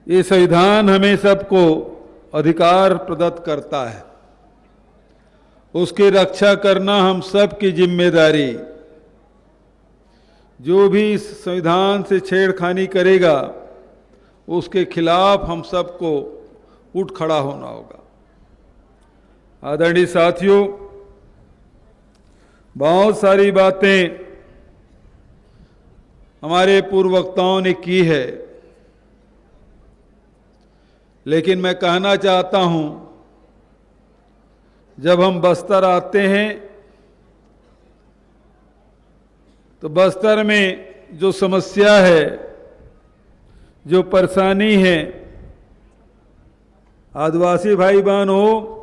ये संविधान हमें सबको अधिकार प्रदत्त करता है, उसकी रक्षा करना हम सब की जिम्मेदारी। जो भी इस संविधान से छेड़खानी करेगा उसके खिलाफ हम सबको उठ खड़ा होना होगा। आदरणीय साथियों, बहुत सारी बातें हमारे पूर्व वक्ताओं ने की है, लेकिन मैं कहना चाहता हूं, जब हम बस्तर आते हैं तो बस्तर में जो समस्या है, जो परेशानी है, आदिवासी भाई बहन हो,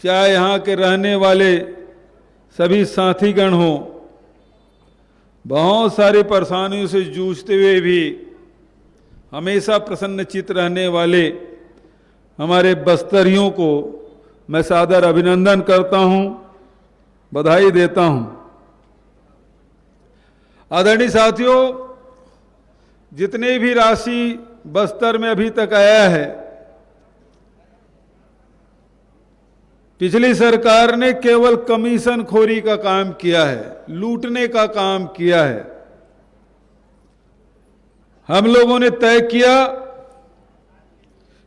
चाहे यहाँ के रहने वाले सभी साथीगण हो, बहुत सारी परेशानियों से जूझते हुए भी हमेशा प्रसन्नचित्त रहने वाले हमारे बस्तरियों को मैं सादर अभिनंदन करता हूं, बधाई देता हूं। आदरणीय साथियों, जितने भी राशि बस्तर में अभी तक आया है, पिछली सरकार ने केवल कमीशन खोरी का काम किया है, लूटने का काम किया है। हम लोगों ने तय किया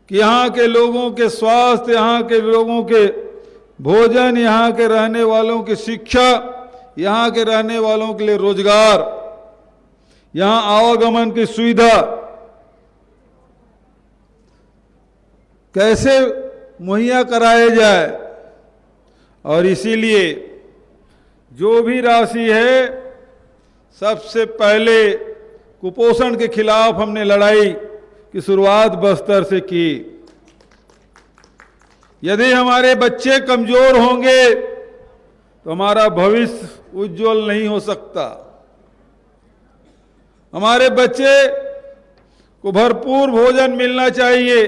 कि यहाँ के लोगों के स्वास्थ्य, यहाँ के लोगों के भोजन, यहाँ के रहने वालों की शिक्षा, यहाँ के रहने वालों के लिए रोजगार, यहाँ आवागमन की सुविधा कैसे मुहैया कराया जाए, और इसीलिए जो भी राशि है, सबसे पहले कुपोषण के खिलाफ हमने लड़ाई की शुरुआत बस्तर से की। यदि हमारे बच्चे कमजोर होंगे तो हमारा भविष्य उज्जवल नहीं हो सकता। हमारे बच्चे को भरपूर भोजन मिलना चाहिए,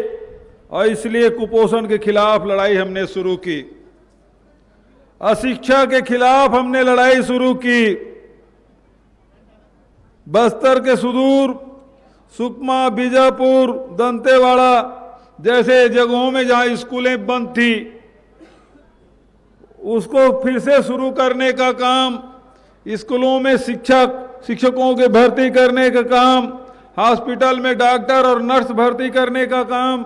और इसलिए कुपोषण के खिलाफ लड़ाई हमने शुरू की। अशिक्षा के खिलाफ हमने लड़ाई शुरू की। बस्तर के सुदूर सुकमा, बीजापुर, दंतेवाड़ा जैसे जगहों में जहां स्कूलें बंद थी, उसको फिर से शुरू करने का काम, स्कूलों में शिक्षकों के भर्ती करने का काम, हॉस्पिटल में डॉक्टर और नर्स भर्ती करने का काम,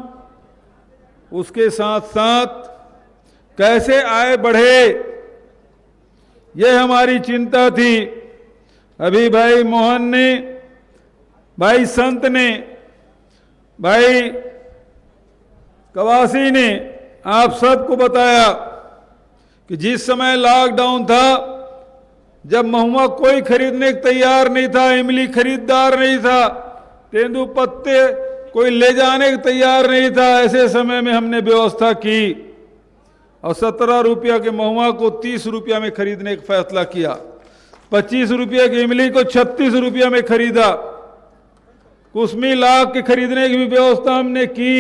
उसके साथ साथ कैसे आय बढ़े, यह हमारी चिंता थी। अभी भाई मोहन ने, भाई संत ने, भाई कवासी ने आप सबको बताया कि जिस समय लॉकडाउन था, जब महुआ कोई खरीदने को तैयार नहीं था, इमली खरीदार नहीं था, तेंदू पत्ते कोई ले जाने को तैयार नहीं था, ऐसे समय में हमने व्यवस्था की और 17 रुपया के महुआ को 30 रुपया में खरीदने का फैसला किया। 25 रुपये की इमली को 36 रुपया में खरीदा। कुसमी लाख के खरीदने की भी व्यवस्था हमने की।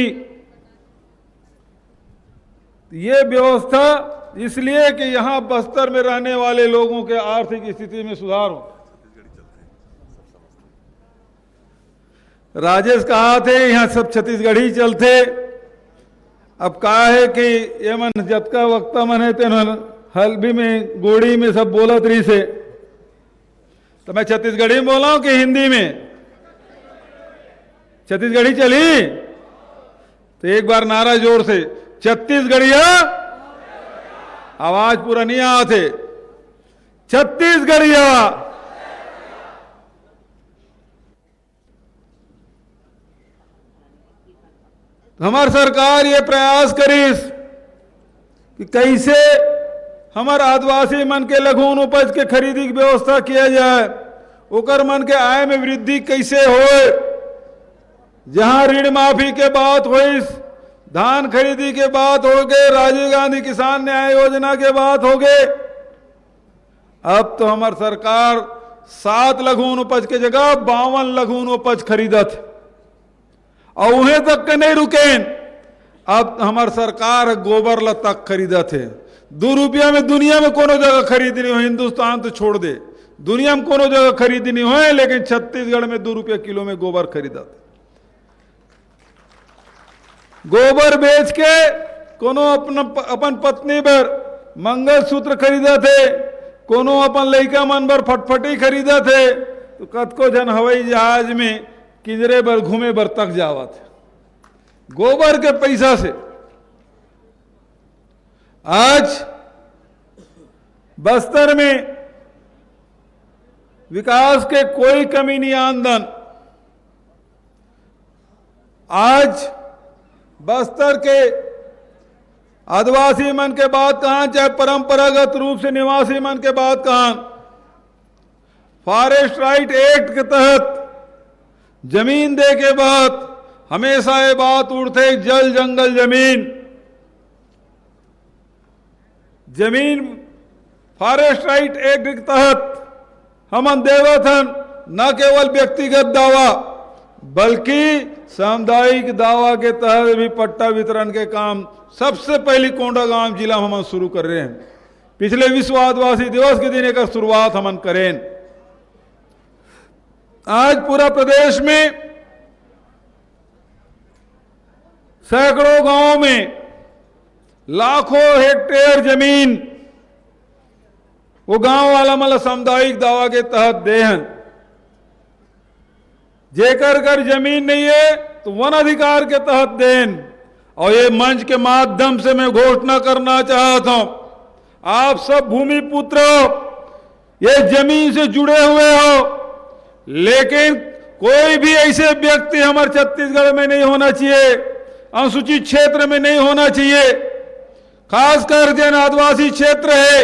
ये व्यवस्था इसलिए कि यहां बस्तर में रहने वाले लोगों के आर्थिक स्थिति में सुधार हो। राजेश कहा थे यहां सब छत्तीसगढ़ी चलते। अब कहा है कि ये मन जतका वक्ता मन है तेन हल्बी में गोड़ी में सब बोलत रही से, तो मैं छत्तीसगढ़ी में बोला हूं कि हिंदी में? छत्तीसगढ़ी चली तो एक बार नारा जोर से, छत्तीसगढ़िया। आवाज पूरा नहीं आते, छत्तीसगढ़िया। हमारी सरकार ये प्रयास करीस कि कैसे हमारे आदिवासी मन के लघु उपज के खरीदी की व्यवस्था किया जाए, ओकर मन के आय में वृद्धि कैसे होए। जहां ऋण माफी के बात हुई, धान खरीदी के बात हो गए, राजीव गांधी किसान न्याय योजना के बात हो गए, अब तो हमारी सरकार 7 लघु उपज के जगह 52 लघु उपज खरीदत और उन्हें तक के नहीं रुके। अब हमारी सरकार गोबर ला तक खरीदत है। 2 रुपया में दुनिया में कोनो जगह खरीदनी हो, हिंदुस्तान तो छोड़ दे, दुनिया में कोनो जगह खरीदनी हो, लेकिन छत्तीसगढ़ में 2 रुपया किलो में गोबर खरीदत। गोबर बेच के कोनो अपन पत्नी बर मंगलसूत्र खरीदा थे, कोनो अपन लड़का मन बर फटफटी खरीदा थे, तो कतको जन हवाई जहाज में किंजरे बर घूमे बर तक जावा थे गोबर के पैसा से। आज बस्तर में विकास के कोई कमी नहीं आमदन। आज बस्तर के आदिवासी मन के बात कहां, चाहे परंपरागत रूप से निवासी मन के बात कहां, फॉरेस्ट राइट एक्ट के तहत जमीन दे के बाद हमेशा ये बात उड़ते, जल जंगल जमीन जमीन फॉरेस्ट राइट एक्ट के तहत हमन देवत हन। न केवल व्यक्तिगत दावा बल्कि सामुदायिक दावा के तहत भी पट्टा वितरण के काम सबसे पहले कोंडागांव जिला में हम शुरू कर रहे हैं। पिछले विश्व आदिवासी दिवस के दिन एक शुरुआत हम करें। आज पूरा प्रदेश में सैकड़ों गांवों में लाखों हेक्टेयर जमीन वो गांव वाला मतलब सामुदायिक दावा के तहत देहन। जेकर घर जमीन नहीं है तो वन अधिकार के तहत देन। और ये मंच के माध्यम से मैं घोषणा करना चाहता हूं, आप सब भूमि पुत्र हो, ये जमीन से जुड़े हुए हो, लेकिन कोई भी ऐसे व्यक्ति हमारे छत्तीसगढ़ में नहीं होना चाहिए, अनुसूचित क्षेत्र में नहीं होना चाहिए। खासकर जन आदिवासी क्षेत्र है,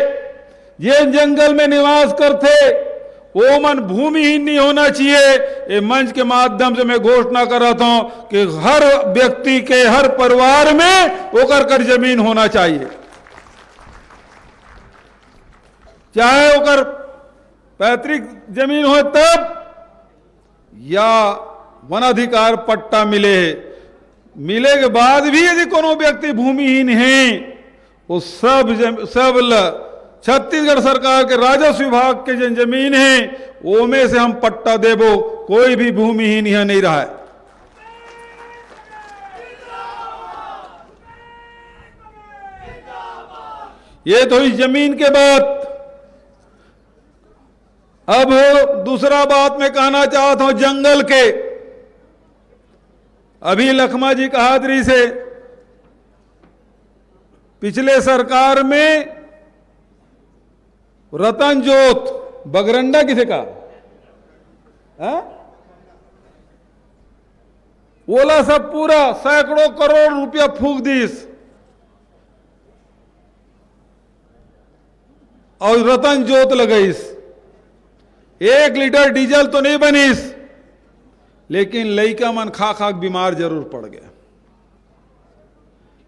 ये जंगल में निवास करते, वो मन भूमिहीन नहीं होना चाहिए। ये मंच के माध्यम से मैं घोषणा कर रहा हूं कि हर व्यक्ति के, हर परिवार में ओकर कर जमीन होना चाहिए, चाहे ओकर पैतृक जमीन हो तब या वनाधिकार पट्टा मिले के बाद भी यदि कोनो व्यक्ति भूमिहीन है, वो सब छत्तीसगढ़ सरकार के राजस्व विभाग के जो जमीन है वो में से हम पट्टा देबो, कोई भी भूमिहीन यहां नहीं रहा है। ये तो इस जमीन के बाद। अब दूसरा बात मैं कहना चाहता हूं जंगल के। अभी लखमा जी कहादरी से पिछले सरकार में रतन जोत बगरंडा किसे कहा, ओला सब पूरा सैकड़ों करोड़ रुपया फूक दीस और रतन जोत लगाईस। 1 लीटर डीजल तो नहीं बनीस, लेकिन लइका मन खा खा बीमार जरूर पड़ गया।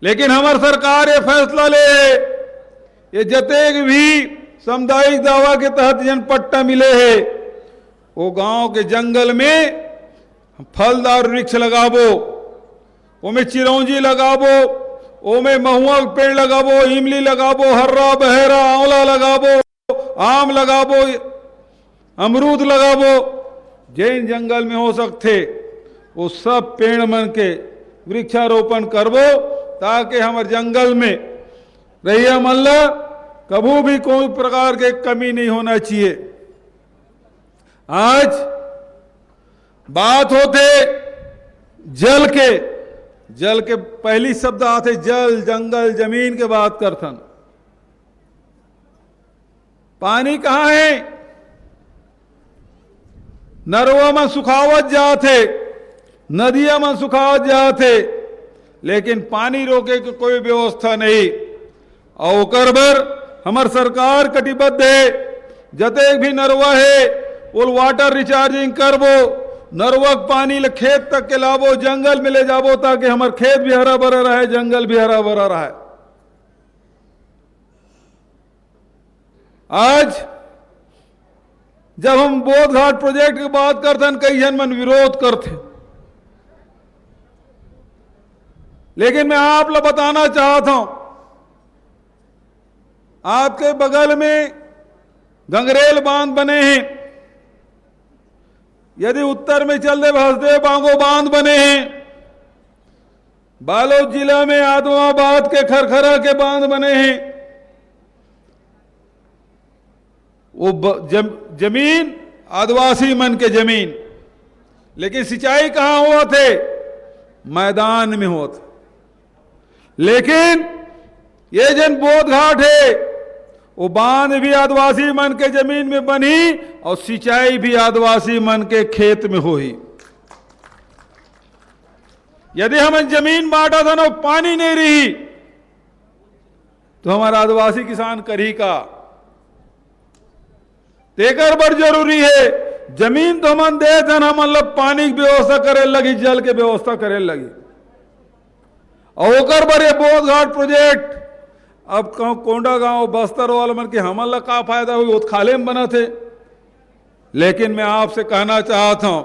लेकिन हमार सरकार ये फैसला ले, ये जतेक भी सामुदायिक दावा के तहत जन पट्टा मिले है, वो गांव के जंगल में फलदार वृक्ष लगाबो, ओमे चिरौंजी लगाबो, ओमे महुआ पेड़ लगाबो, इमली लगाबो, हर्रा बहेरा आंवला लगाबो, आम लगाबो, अमरूद लगाबो। जैन जंगल में हो सकते वो सब पेड़ मन के वृक्षारोपण करबो, ताकि हमारे जंगल में रहिया मल्ला कभी भी कोई प्रकार के कमी नहीं होना चाहिए। आज बात होते जल के पहली शब्द आते जल जंगल जमीन के बात करथन। पानी कहां है? नरवा में सुखावत जाते, नदिया में सुखावत जाते, लेकिन पानी रोके की कोई व्यवस्था नहीं। और ओकर बर हमार सरकार कटिबद्ध है। जतेक भी नरवा है वो वाटर रिचार्जिंग करबो, नरवा पानी ले खेत तक के लाबो, जंगल में ले जाबो, ताकि हमार खेत भी हरा भरा रहे, जंगल भी हरा भरा रहे। आज जब हम बोध घाट प्रोजेक्ट की बात करते हैं, कई जन मन विरोध करते, लेकिन मैं आप लोग बताना चाहता हूं, आपके बगल में गंगरेल बांध बने हैं, यदि उत्तर में चल दे हसदेव बांगो बांध बने हैं, बालोद जिला में आदमाबाद के खरखरा के बांध बने हैं। वो जमीन आदिवासी मन के जमीन, लेकिन सिंचाई कहां हुआ थे? मैदान में हुआ था। लेकिन ये जन बोध घाट है, वो बांध भी आदिवासी मन के जमीन में बनी और सिंचाई भी आदिवासी मन के खेत में हुई। यदि हम जमीन बांटा था ना, पानी नहीं रही, तो हमारा आदिवासी किसान करी का तेकर बड़ जरूरी है। जमीन तो हम दे थे ना, मतलब पानी की व्यवस्था करे लगी, जल के व्यवस्था करे लगी, और ओकर बड़े बोध घाट प्रोजेक्ट अब कोंडा गांव बस्तर वाला मन के हमला का फायदा हुई, वो खाले में बना थे। लेकिन मैं आपसे कहना चाहता हूं,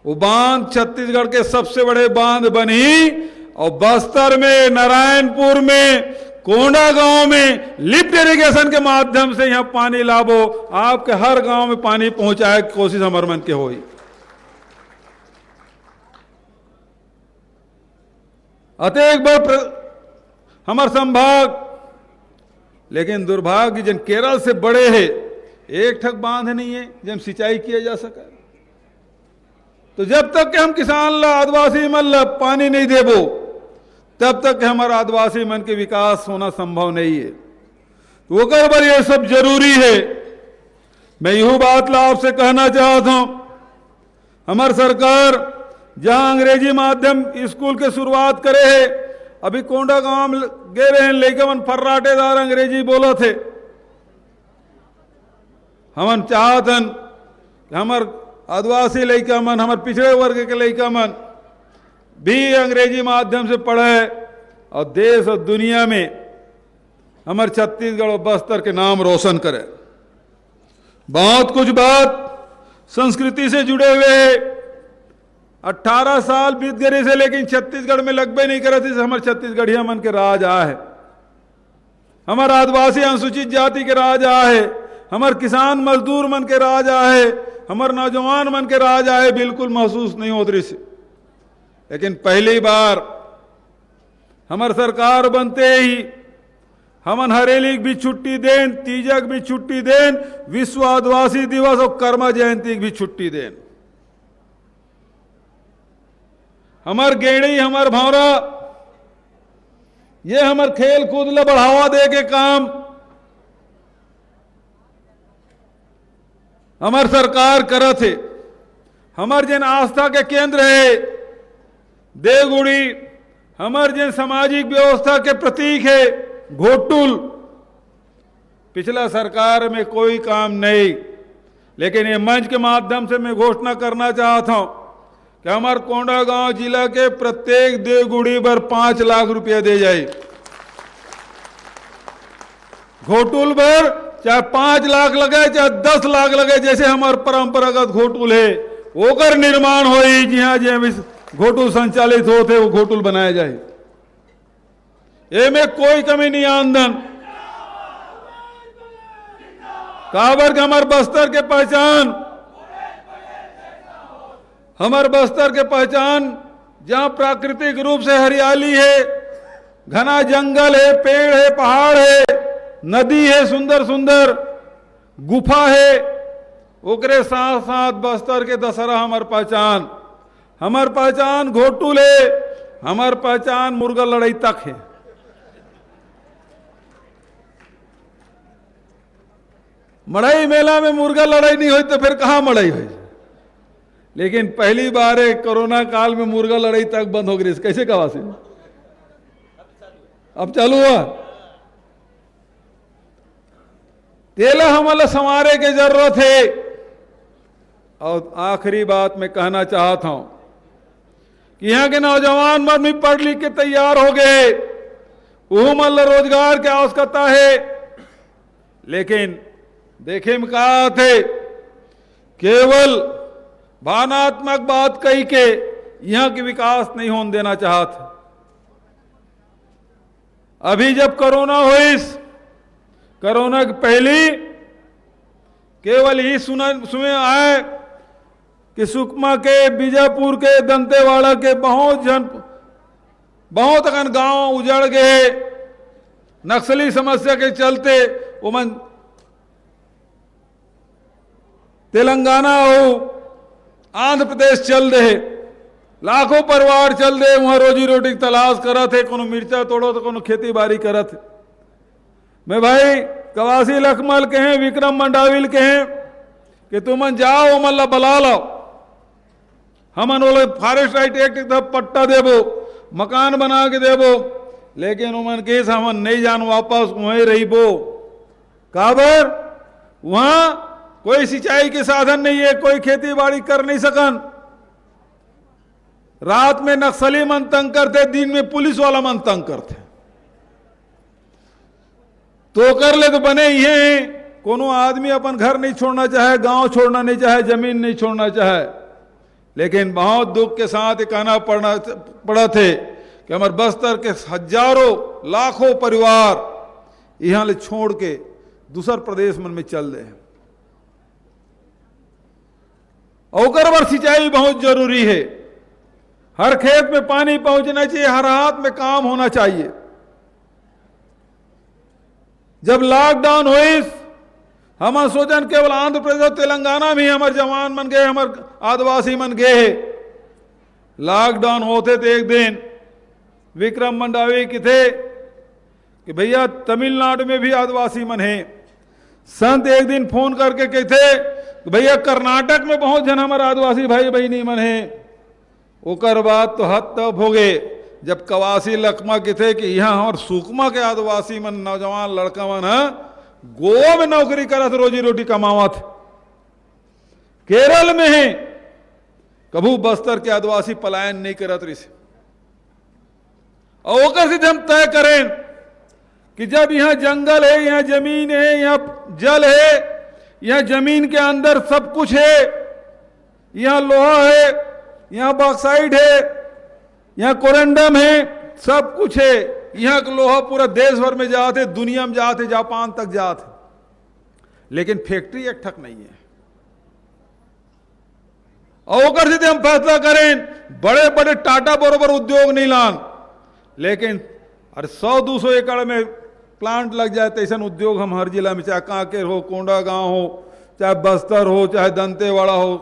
वो बांध छत्तीसगढ़ के सबसे बड़े बांध बनी, और बस्तर में, नारायणपुर में, कोंडा गांव में लिफ्ट इरिगेशन के माध्यम से यहां पानी लाभो, आपके हर गांव में पानी पहुंचाए की कोशिश हमारे मन के हुई। अतः एक बार हमारे संभाग, लेकिन दुर्भाग्य जन केरल से बड़े है, एक ठक बांध नहीं है जब सिंचाई किया जा सका। तो जब तक कि हम किसान ला, आदिवासी मन ला पानी नहीं देबो, तब तक हमारा आदिवासी मन के विकास होना संभव नहीं है। तो ओकर पर ये सब जरूरी है। मैं यही बात ला आपसे कहना चाहता हूं, हमारी सरकार जहां अंग्रेजी माध्यम स्कूल के शुरुआत करे है, अभी कोंडा गांव में गए रहे लेके मन फर्राटेदार अंग्रेजी बोला थे। हमन चाहतन कि हमार आदिवासी लड़का मन, हमारे पिछड़े वर्ग के लड़का मन भी अंग्रेजी माध्यम से पढ़े और देश और दुनिया में हमारे छत्तीसगढ़ और बस्तर के नाम रोशन करे। बहुत कुछ बात संस्कृति से जुड़े हुए 18 साल बीत गए से, लेकिन छत्तीसगढ़ में लगभग नहीं करे थे। हमारे छत्तीसगढ़िया मन के राज आए, हमारे आदिवासी अनुसूचित जाति के राज आए, हमारे किसान मजदूर मन के राज आए, हमारे नौजवान मन के राज आए, बिल्कुल महसूस नहीं हो रही। लेकिन पहली बार हमारी सरकार बनते ही हमन हरेली भी छुट्टी देन, तीजक भी छुट्टी देन, विश्व आदिवासी दिवस और कर्मा जयंती की भी छुट्टी देन। हमार गेड़ी, हमार भावरा, ये हमार खेल कूद ला बढ़ावा दे के काम हमार सरकार करत है। हमार जन आस्था के केंद्र है देवगुड़ी, हमार जन सामाजिक व्यवस्था के प्रतीक है घोटुल। पिछला सरकार में कोई काम नहीं, लेकिन ये मंच के माध्यम से मैं घोषणा करना चाहता हूं कि हमारे कोंडा गांव जिला के प्रत्येक देवगुड़ी पर 5 लाख रुपया दे जाए। घोटुल पर चाहे 5 लाख लगे चाहे 10 लाख लगे, जैसे हमारे परंपरागत घोटुल है ओकर निर्माण हो, जहां जहां घोटुल संचालित होते वो घोटुल बनाया जाए। में कोई कमी नहीं आमदन। काबर के हमारे बस्तर के पहचान, हमारे बस्तर के पहचान जहां प्राकृतिक रूप से हरियाली है, घना जंगल है, पेड़ है, पहाड़ है, नदी है, सुंदर सुंदर गुफा है, ओकरे साथ साथ बस्तर के दशहरा हमार पहचान घोटुल है, हमार पहचान मुर्गा लड़ाई तक है। मड़ई मेला में मुर्गा लड़ाई नहीं हुई तो फिर कहां मड़ई हुई। लेकिन पहली बार कोरोना काल में मुर्गा लड़ाई तक बंद हो गई। कैसे कहा से अब चालू हुआ। तेला हमला संवारे के जरूरत है। और आखिरी बात मैं कहना चाहता हूं कि यहां के नौजवान मन भी पढ़ लिख के तैयार हो गए, वो मतलब रोजगार की आवश्यकता है। लेकिन देखे में कहा थे केवल भावनात्मक बात कही के यहां की विकास नहीं होने देना चाहते। अभी जब कोरोना हुई, कोरोना के पहले केवल ही सुने आए कि सुकमा के, बीजापुर के, दंतेवाड़ा के बहुत जन बहुत अगन गांव उजड़ गए नक्सली समस्या के चलते। उमन तेलंगाना हो आंध्र प्रदेश चल रहे, लाखों परिवार चल रहे वहां रोजी रोटी की तलाश करा थे, कोनो मिर्चा तोड़ो तो कोनो खेती बाड़ी करा थे। मैं भाई कवासी लखमल के हैं, विक्रम मंडाविल के हैं कि तुमन जाओ मल्ला बला लो, हमन बोले फॉरेस्ट राइट एक्ट पट्टा देबो, मकान बना के देबो, लेकिन उमन केस हमन नहीं जान वापस वहीं रहीबो। काबर वहां कोई सिंचाई के साधन नहीं है, कोई खेती बाड़ी कर नहीं सकन। रात में नक्सली मन तंग करते, दिन में पुलिस वाला मन तंग करते। तो कर ले तो बने ही हैं। कोनो आदमी अपन घर नहीं छोड़ना चाहे, गांव छोड़ना नहीं चाहे, जमीन नहीं छोड़ना चाहे, लेकिन बहुत दुख के साथ कहना पड़ा थे कि हमारे बस्तर के हजारों लाखों परिवार यहां ले छोड़ के दूसर प्रदेश मन में चल रहे हैं। ओकर बर सिंचाई बहुत जरूरी है, हर खेत में पानी पहुंचना चाहिए, हर हाथ में काम होना चाहिए। जब लॉकडाउन हुई हम सोचन केवल आंध्र प्रदेश और तेलंगाना में हमारे जवान मन गए, हमारे आदिवासी मन गए। लॉकडाउन होते थे एक दिन विक्रम मंडावी के थे कि भैया तमिलनाडु में भी आदिवासी मन है। संत एक दिन फोन करके कहते कि भैया कर्नाटक में बहुत जन हमारे आदिवासी भाई बहनी मन है। ओकर बाद तो हद तब हो गए जब कवासी लखमा के थे कि यहाँ हमारे सुकमा के आदिवासी मन नौजवान लड़का मन है गोवा में नौकरी करत रोजी रोटी कमावत, केरल में है, कभू बस्तर के आदिवासी पलायन नहीं करत रही। और ओकर से हम तय करें कि जब यहाँ जंगल है, यहाँ जमीन है, यहाँ जल है, यहाँ जमीन के अंदर सब कुछ है, यहाँ लोहा है, यहाँ बॉक्साइड है, यहाँ कोरंडम है, सब कुछ है। यहाँ का लोहा पूरा देश भर में जाते, दुनिया में जाते, जापान तक जाते, लेकिन फैक्ट्री एक ठक नहीं है। और ओकर से हम फैसला करें बड़े बड़े टाटा बरोबर उद्योग नहीं लान, लेकिन अरे 100-200 एकड़ में प्लांट लग जाए तो ऐसा उद्योग हम हर जिला में, चाहे कांकेर हो, कोंडा गांव हो, चाहे बस्तर हो, चाहे दंतेवाड़ा हो,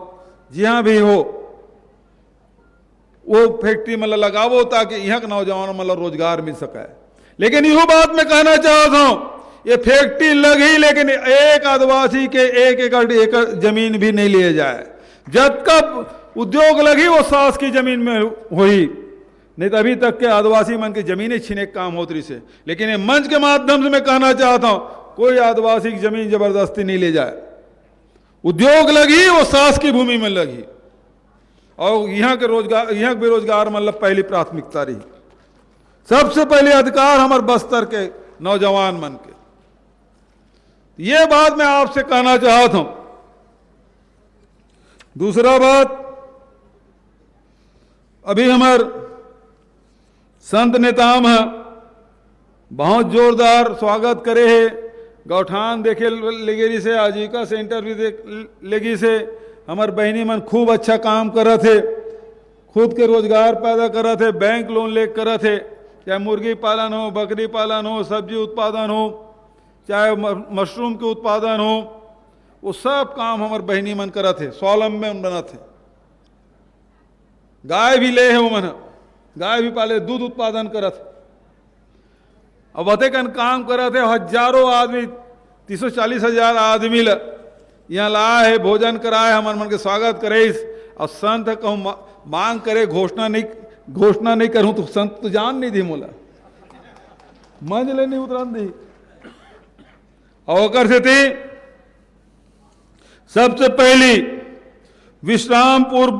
जहां भी हो, वो फैक्ट्री मतलब लगावो ताकि यहाँ के नौजवानों मतलब रोजगार मिल सके। लेकिन यो बात मैं कहना चाहता हूं, ये फैक्ट्री लगी लेकिन एक आदिवासी के 1 एकड़ जमीन भी नहीं लिए जाए। जब तक उद्योग लगी वो सास की जमीन में हुई, नहीं तो अभी तक के आदिवासी मन की जमीनें छीने काम होती से। लेकिन ये मंच के माध्यम से मैं कहना चाहता हूं, कोई आदिवासी की जमीन जबरदस्ती नहीं ले जाए। उद्योग लगी वो सास की भूमि में लगी, और यहाँ के रोजगार, यहाँ के बेरोजगार मतलब पहली प्राथमिकता रही। सबसे पहले अधिकार हमारे बस्तर के नौजवान मन के। ये बात मैं आपसे कहना चाहता हूं। दूसरा बात, अभी हमारे संत नेताम है बहुत जोरदार स्वागत करे है, गौठान देखे लेगेरी से, आजीविका सेंटर भी देख लेगी से, हमारे बहनी मन खूब अच्छा काम कर रहे थे, खुद के रोजगार पैदा कर रहे थे, बैंक लोन ले कर रहे थे, चाहे मुर्गी पालन हो, बकरी पालन हो, सब्जी उत्पादन हो, चाहे मशरूम के उत्पादन हो, वो सब काम हमारे बहनी मन कर रहे थे, स्वावलंबी बना थे। गाय भी ले है वो मन, गाय भी पाले, दूध उत्पादन कर रहे थे। अब अतेकन काम कर रहे थे, हजारों आदमी, 340,000 आदमी यहाँ लाए है, भोजन कराए, हमारे मन के स्वागत करे। और संत कहूँ मांग करे, घोषणा नहीं करूं तो संत तो जान नहीं दी मोला, मंज ले नहीं उतरन दी। और से थी सबसे पहली विश्रामपुर,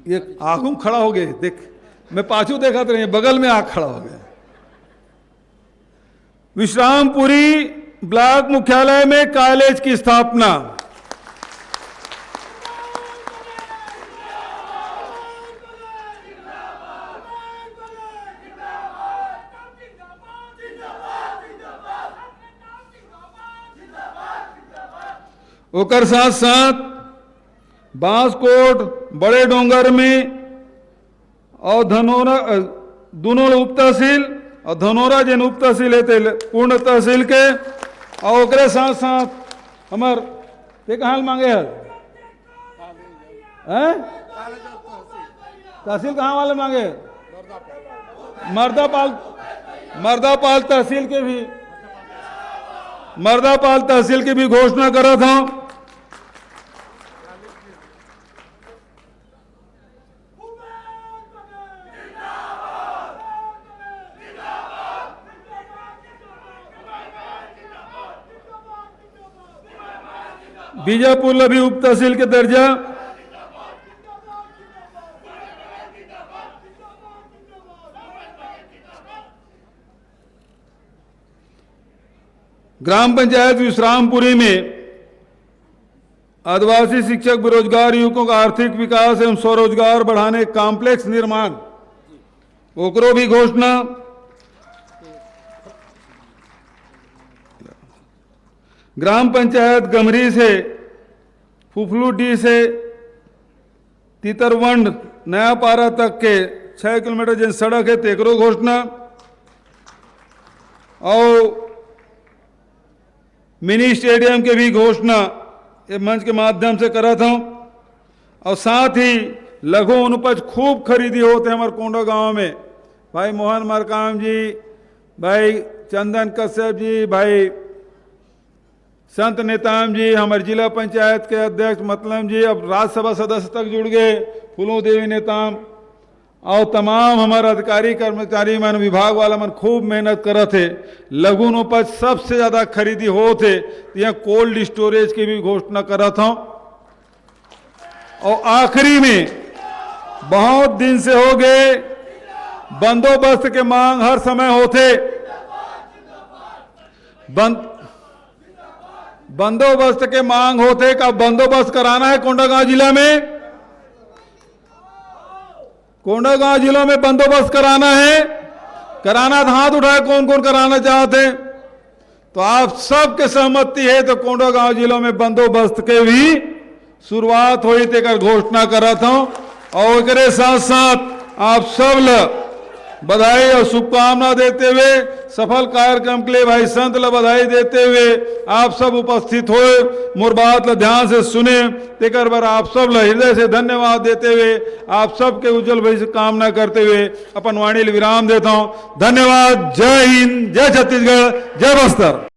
ये आंखों खड़ा हो गए, देख मैं पाछू देखा तो नहीं, बगल में आंख खड़ा हो गया। विश्रामपुरी ब्लॉक मुख्यालय में कॉलेज की स्थापना, ओकर साथ साथ बांसकोट, बड़े डोंगर में और दोनों उप तहसील और धनोरा जिन उप तहसील है पूर्ण तहसील के, और ओकरे साथ साथ हमार ते कहाँ मांगे है तहसील कहाँ वाले मांगे? मर्दापाल तहसील के भी, मर्दापाल तहसील की भी घोषणा करा था। बीजापुर भी उप तहसील के दर्जा, ग्राम पंचायत विश्रामपुरी में आदिवासी शिक्षक बेरोजगार युवकों का आर्थिक विकास एवं स्वरोजगार बढ़ाने कॉम्प्लेक्स निर्माण, ओकरो भी घोषणा। ग्राम पंचायत गमरी से फुफलूडी से तितरवंड नयापारा तक के 6 किलोमीटर जिन सड़क है तेकरो घोषणा। और मिनी स्टेडियम के भी घोषणा ये मंच के माध्यम से करा था। और साथ ही लघु अनुपज खूब खरीदी होते हैं हमारे कोंडा गांव में, भाई मोहन मरकाम जी, भाई चंदन कश्यप जी, भाई संत नेताम जी, हमारे जिला पंचायत के अध्यक्ष मतलम जी, अब राज्यसभा सदस्य तक जुड़ गए, फूलों देवी नेताम, और तमाम हमारे अधिकारी कर्मचारी मन विभाग वाला मन खूब मेहनत कर थे। लघु उपज सबसे ज्यादा खरीदी हो थे, यहाँ कोल्ड स्टोरेज की भी घोषणा करा था। और आखिरी में बहुत दिन से हो गए बंदोबस्त के मांग हर समय होते, बंदोबस्त के मांग होते का बंदोबस्त कराना है कोंडागांव जिला में, कोंडागांव जिलों में बंदोबस्त कराना है, कराना था हाथ उठाए कौन कौन कराना चाहते। तो आप सबके सहमति है तो कोंडागांव जिलों में बंदोबस्त के भी शुरुआत हुई तेकर घोषणा करा था। और एकरे साथ साथ आप सब बधाई और शुभकामना देते हुए सफल कार्यक्रम के लिए भाई संत ला बधाई देते हुए आप सब उपस्थित हुए, मोर बात ला ध्यान से सुने, तेकर बार आप सब ला हृदय से धन्यवाद देते हुए आप सब के उज्जवल भविष्य कामना करते हुए अपन वाणी विराम देता हूं। धन्यवाद। जय हिंद, जय छत्तीसगढ़, जय बस्तर।